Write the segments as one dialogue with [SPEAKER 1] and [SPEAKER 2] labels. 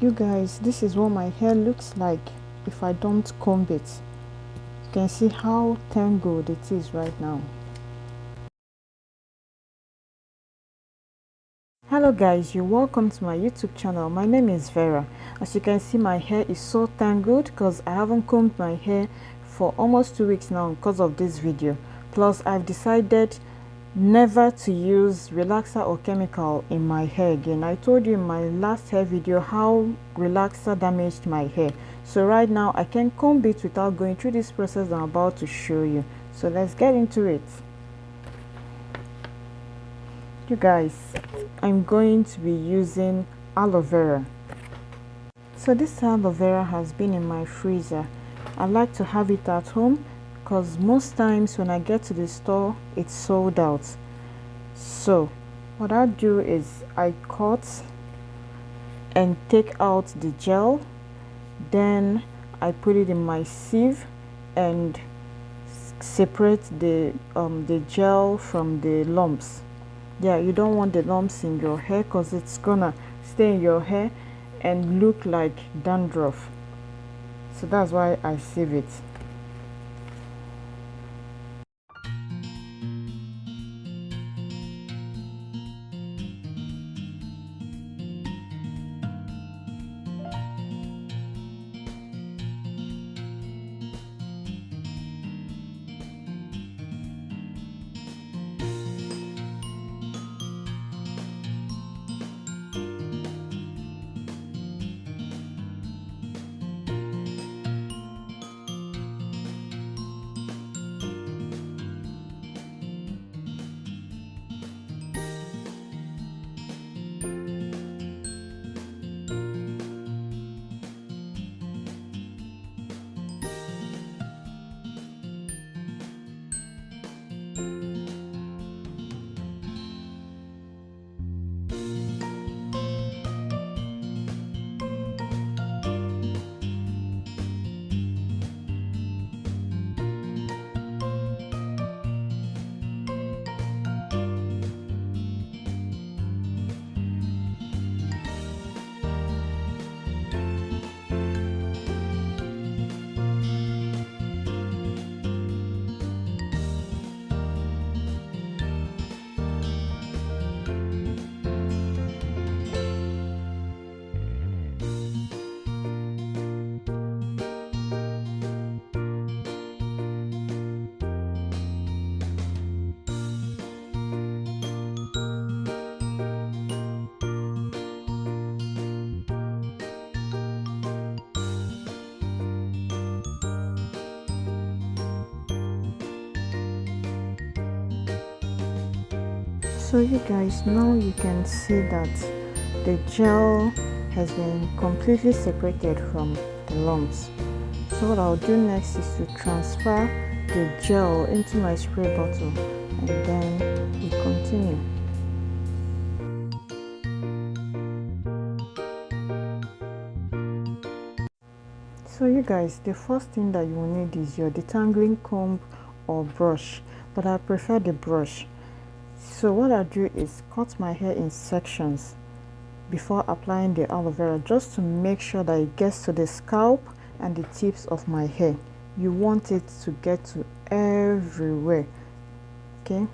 [SPEAKER 1] You guys, this is what my hair looks like if I don't comb it. You can see how tangled it is right now. Hello guys, you're welcome to my YouTube channel. My name is Vera. As you can see, my hair is so tangled because I haven't combed my hair for almost 2 weeks now because of this video. Plus I've decided never to use relaxer or chemical in my hair again. I told you in my last hair video how relaxer damaged my hair. So right now I can comb it without going through this process I'm about to show you. So let's get into it. You guys, I'm going to be using aloe vera. So this aloe vera has been in my freezer. I like to have it at home because most times when I get to the store it's sold out. So what I do is I cut and take out the gel, then I put it in my sieve and separate the gel from the lumps. Yeah, you don't want the lumps in your hair because it's gonna stay in your hair and look like dandruff. So that's why I sieve it. So you guys, now you can see that the gel has been completely separated from the lumps. So what I'll do next is to transfer the gel into my spray bottle and then we continue. So you guys, the first thing that you will need is your detangling comb or brush, but I prefer the brush. So what I do is cut my hair in sections before applying the aloe vera, just to make sure that it gets to the scalp and the tips of my hair. You want it to get to everywhere, okay?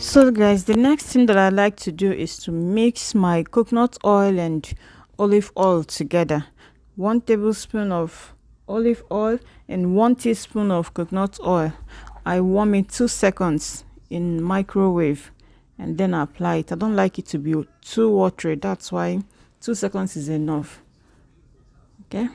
[SPEAKER 1] So guys, the next thing that I like to do is to mix my coconut oil and olive oil together. 1 tablespoon of olive oil and 1 teaspoon of coconut oil. I warm it 2 seconds in microwave and then I apply it. I don't like it to be too watery, that's why 2 seconds is enough. Okay.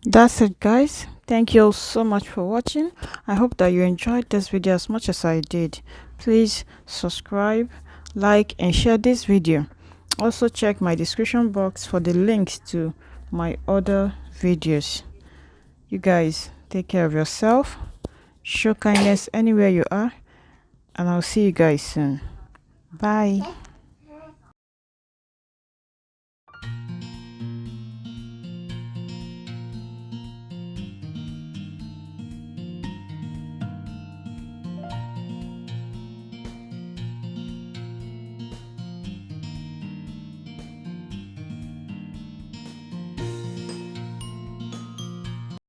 [SPEAKER 1] That's it guys, thank you all so much for watching. I hope that you enjoyed this video as much as I did. Please subscribe, like and share this video. Also check my description box for the links to my other videos. You guys take care of yourself, show kindness anywhere you are, and I'll see you guys soon. Bye.